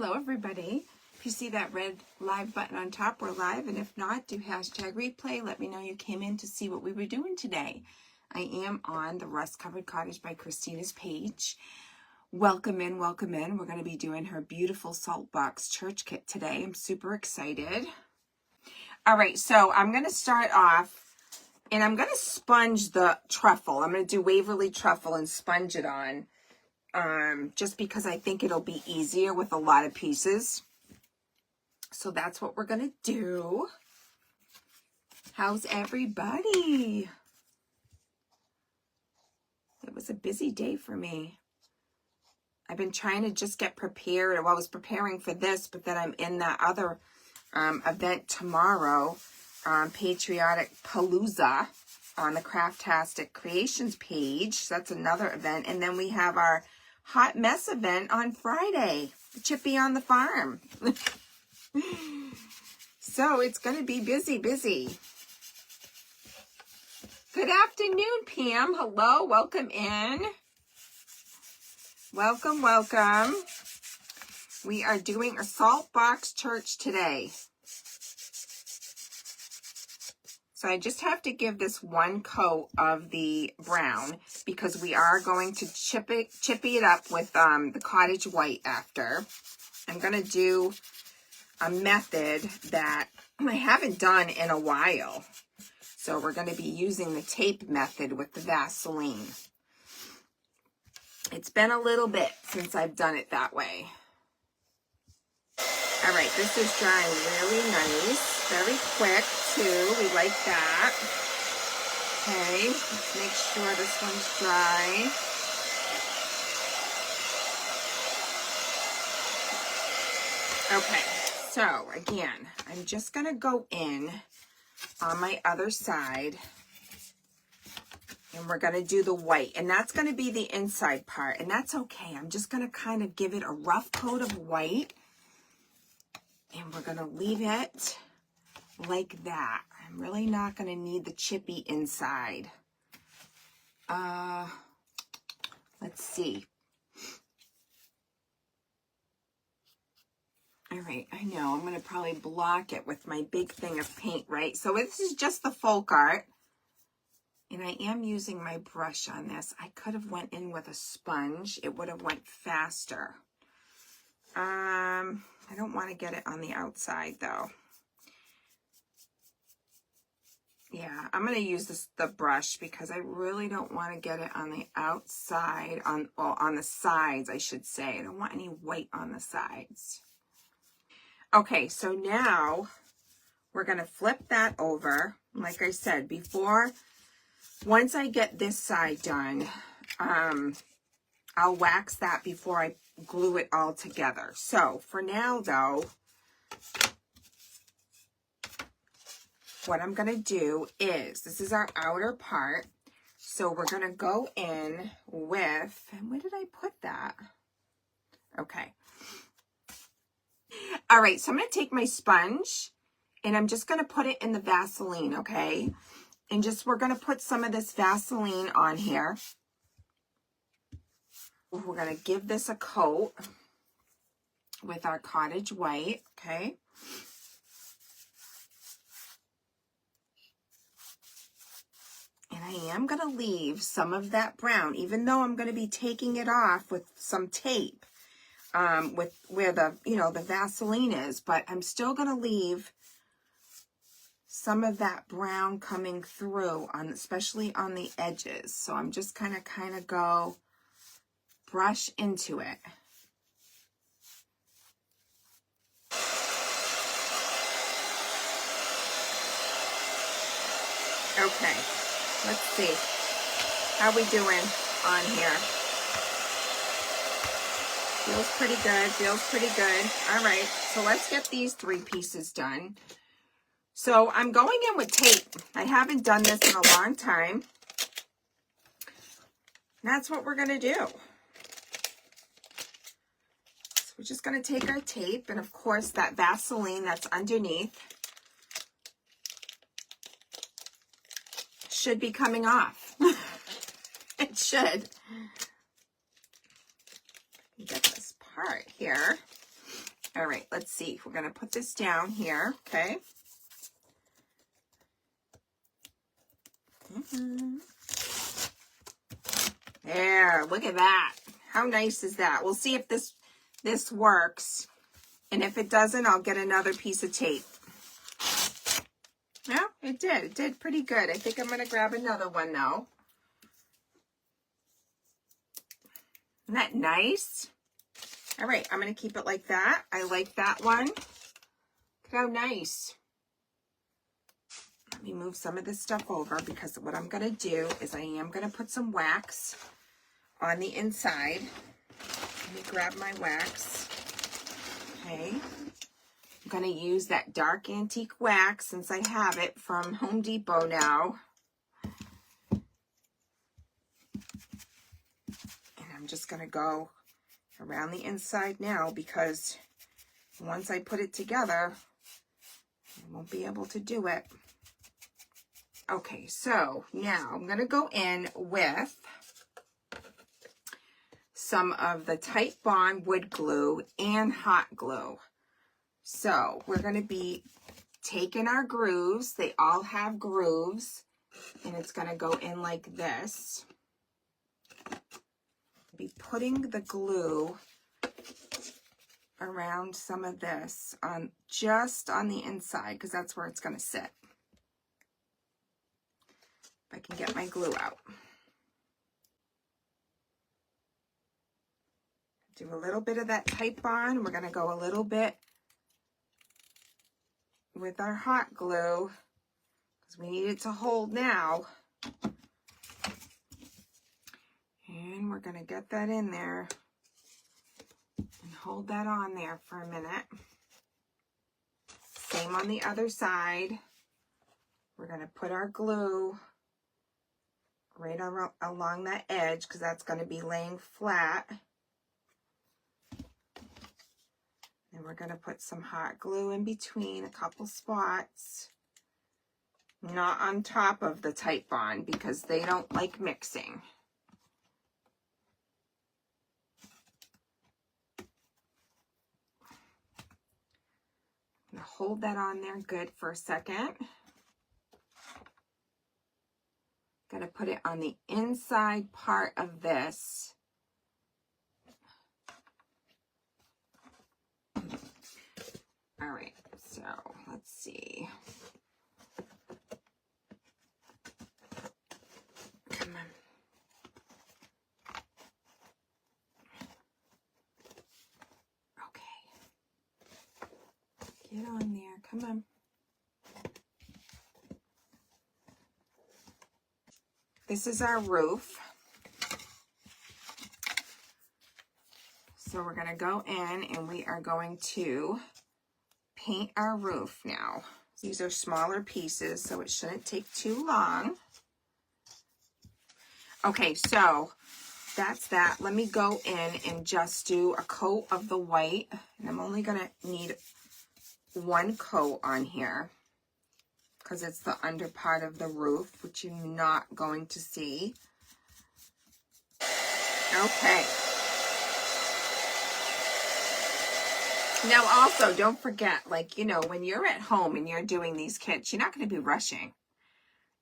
Hello everybody. If you see that red live button on top, we're live, and if not, do hashtag replay. Let me know you came in to see what we were doing today. I am on the Rust Covered Cottage by Christina's page. Welcome in, welcome in. We're going to be doing her beautiful Saltbox church kit today. I'm super excited. All right, so I'm going to start off, and I'm going to sponge the truffle. I'm going to do Waverly truffle and sponge it on. Just because I think it'll be easier with a lot of pieces. So that's what we're going to do. How's everybody? It was a busy day for me. I've been trying to just get prepared. Well, I was preparing for this, but then I'm in that other event tomorrow, Patriotic Palooza on the Craftastic Creations page. That's another event. And then we have our Hot Mess event on Friday, Chippy on the Farm. So it's going to be busy. Good afternoon, Pam. Hello, welcome in. Welcome. We are doing a Saltbox church today. So I just have to give this one coat of the brown because we are going to chippy it up with the Cottage white after. I'm going to do a method that I haven't done in a while. So we're going to be using the tape method with the Vaseline. It's been a little bit since I've done it that way. All right, this is drying really nice, very quick too. We like that. Okay, let's make sure this one's dry. Okay, so again, I'm just gonna go in on my other side and we're gonna do the white, and that's gonna be the inside part, and that's okay. I'm just gonna kind of give it a rough coat of white. And we're going to leave it like that. I'm really not going to need the chippy inside. Let's see. All right, I know. I'm going to probably block it with my big thing of paint, right? So this is just the folk art. And I am using my brush on this. I could have went in with a sponge. It would have went faster. I don't want to get it on the outside though. Yeah, I'm going to use the brush because I really don't want to get it on the outside, on the sides, I should say. I don't want any white on the sides. Okay, so now we're going to flip that over. Like I said before, once I get this side done, I'll wax that before I glue it all together. So for now though, what I'm going to do is, this is our outer part. So we're going to go in with, and where did I put that? Okay. All right. So I'm going to take my sponge and I'm just going to put it in the Vaseline. Okay. And we're going to put some of this Vaseline on here. We're going to give this a coat with our Cottage white, okay? And I am going to leave some of that brown, even though I'm going to be taking it off with some tape, with where the, the Vaseline is, but I'm still going to leave some of that brown coming through, especially on the edges. So I'm just kind of go brush into it. Okay, let's see. How we doing on here? Feels pretty good. All right, so let's get these 3 pieces done. So I'm going in with tape. I haven't done this in a long time. That's what we're going to do. We're just going to take our tape and, of course, that Vaseline that's underneath should be coming off. It should. Get this part here. All right, let's see. We're going to put this down here, okay? There, look at that. How nice is that? We'll see if this works. And if it doesn't, I'll get another piece of tape. No, it did. It did pretty good. I think I'm going to grab another one, though. Isn't that nice? All right, I'm going to keep it like that. I like that one. Look how nice. Let me move some of this stuff over because what I'm going to do is I am going to put some wax on the inside. Let me grab my wax. Okay. I'm going to use that dark antique wax since I have it from Home Depot now. And I'm just going to go around the inside now because once I put it together, I won't be able to do it. Okay, so now I'm going to go in with some of the Tight Bond wood glue and hot glue. So we're going to be taking our grooves. They all have grooves, and it's going to go in like this. Be putting the glue around some of this on just on the inside because that's where it's going to sit. If I can get my glue out. Do a little bit of that Tight Bond. We're going to go a little bit with our hot glue because we need it to hold now. And we're going to get that in there and hold that on there for a minute. Same on the other side. We're going to put our glue right along that edge because that's going to be laying flat. And we're going to put some hot glue in between a couple spots. Not on top of the Tight Bond because they don't like mixing. I'm going to hold that on there good for a second. Going to put it on the inside part of this. All right, so let's see. Come on. Okay. Get on there, come on. This is our roof. So we're going to go in and we are going to paint our roof now. These are smaller pieces, so it shouldn't take too long. Okay, so that's that. Let me go in and just do a coat of the white. And I'm only going to need one coat on here because it's the under part of the roof, which you're not going to see. Okay. Now also, don't forget, like, you know, when you're at home and you're doing these kits, you're not going to be rushing.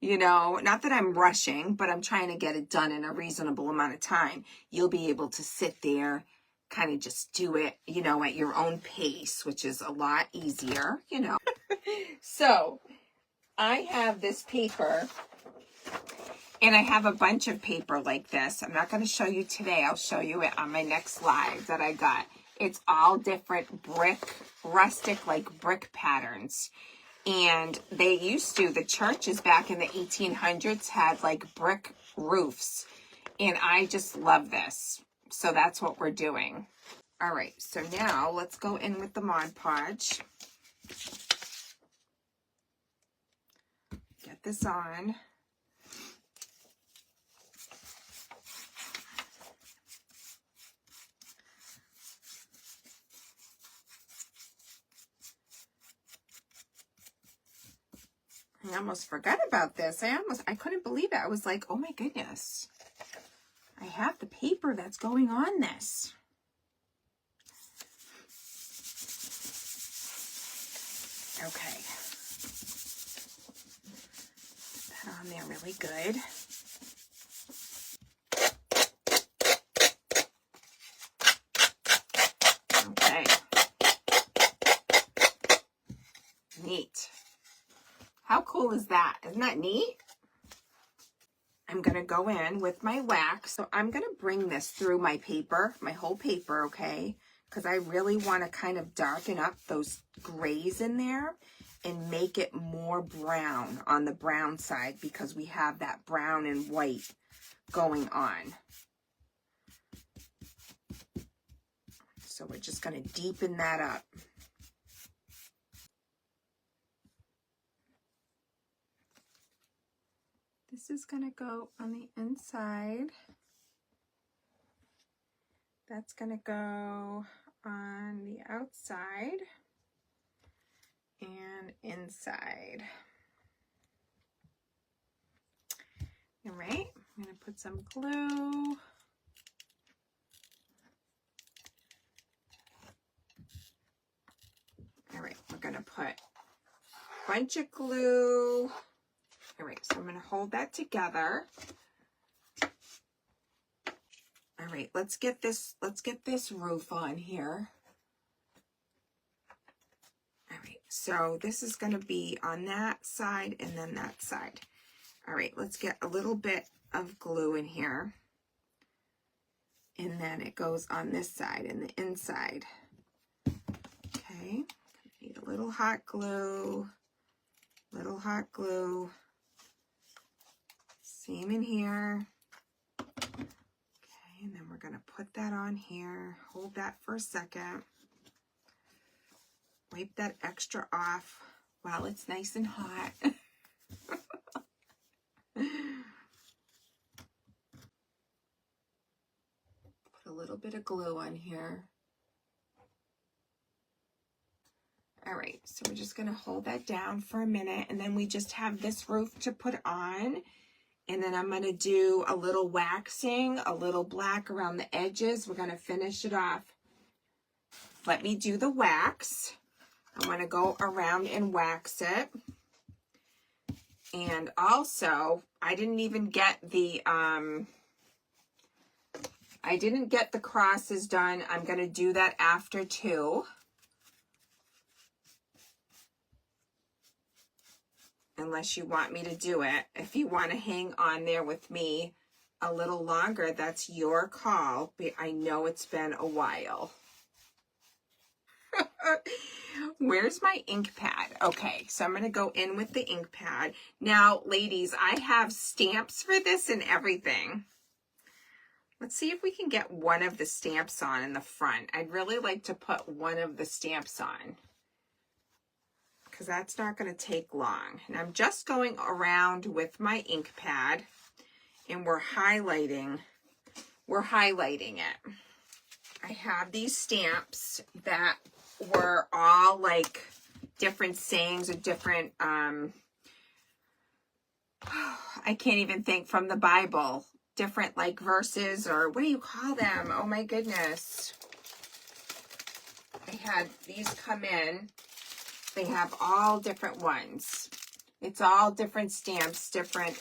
You know, not that I'm rushing, but I'm trying to get it done in a reasonable amount of time. You'll be able to sit there, kind of just do it, you know, at your own pace, which is a lot easier, you know. So, I have this paper, and I have a bunch of paper like this. I'm not going to show you today. I'll show you it on my next live that I got. It's all different brick, rustic, like brick patterns. And they used to, the churches back in the 1800s had like brick roofs. And I just love this. So that's what we're doing. All right, so now let's go in with the Mod Podge. Get this on. I almost forgot about this. I couldn't believe it. I was like, oh my goodness. I have the paper that's going on this. Okay. Put that on there really good. Okay. Neat. How cool is that? Isn't that neat? I'm going to go in with my wax. So I'm going to bring this through my paper, my whole paper, okay? Because I really want to kind of darken up those grays in there and make it more brown on the brown side because we have that brown and white going on. So we're just going to deepen that up. This is going to go on the inside. That's going to go on the outside and inside. All right, I'm going to put some glue. All right, we're going to put a bunch of glue. All right, so I'm going to hold that together. All right, let's get this roof on here. All right, so this is going to be on that side and then that side. All right, let's get a little bit of glue in here. And then it goes on this side and the inside. Okay, need a little hot glue, Same in here. Okay, and then we're going to put that on here. Hold that for a second. Wipe that extra off while it's nice and hot. Put a little bit of glue on here. All right, so we're just going to hold that down for a minute, and then we just have this roof to put on. And then I'm going to do a little waxing, a little black around the edges. We're going to finish it off. Let me do the wax. I want to go around and wax it. And also, I didn't get the crosses done. I'm going to do that after too. Unless you want me to do it. If you want to hang on there with me a little longer, that's your call. But I know it's been a while. Where's my ink pad? Okay, so I'm going to go in with the ink pad. Now, ladies, I have stamps for this and everything. Let's see if we can get one of the stamps on in the front. I'd really like to put one of the stamps on, because that's not going to take long. And I'm just going around with my ink pad, and we're highlighting it. I have these stamps that were all like different sayings or different, I can't even think, from the Bible, different like verses, or what do you call them? Oh my goodness. I had these come in. They have all different ones. It's all different stamps, different.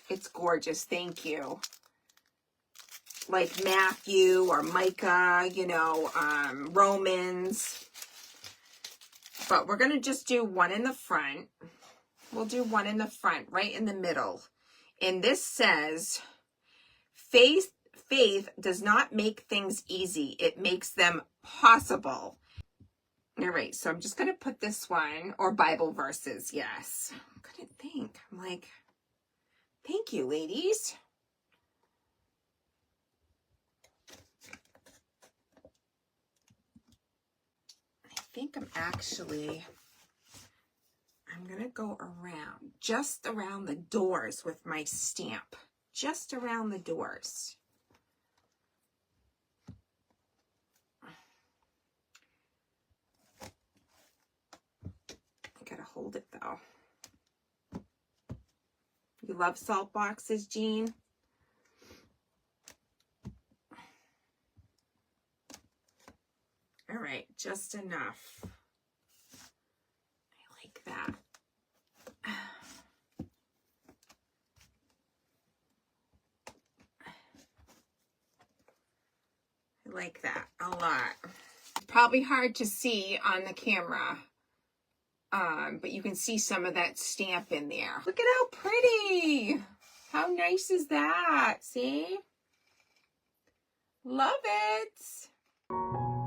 It's gorgeous. Thank you. Like Matthew or Micah, you know, Romans. But we're going to just do one in the front. We'll do one in the front, right in the middle. And this says, faith does not make things easy. It makes them possible. All right, so I'm just going to put this one, or Bible verses, yes. I couldn't think. I'm like, thank you, ladies. I think I'm going to go around, just around the doors with my stamp. Just around the doors. I gotta hold it though. You love salt boxes, Jean? All right, just enough. like that a lot. Probably hard to see on the camera, but you can see some of that stamp in there. Look at how pretty. How nice is that? See? Love it.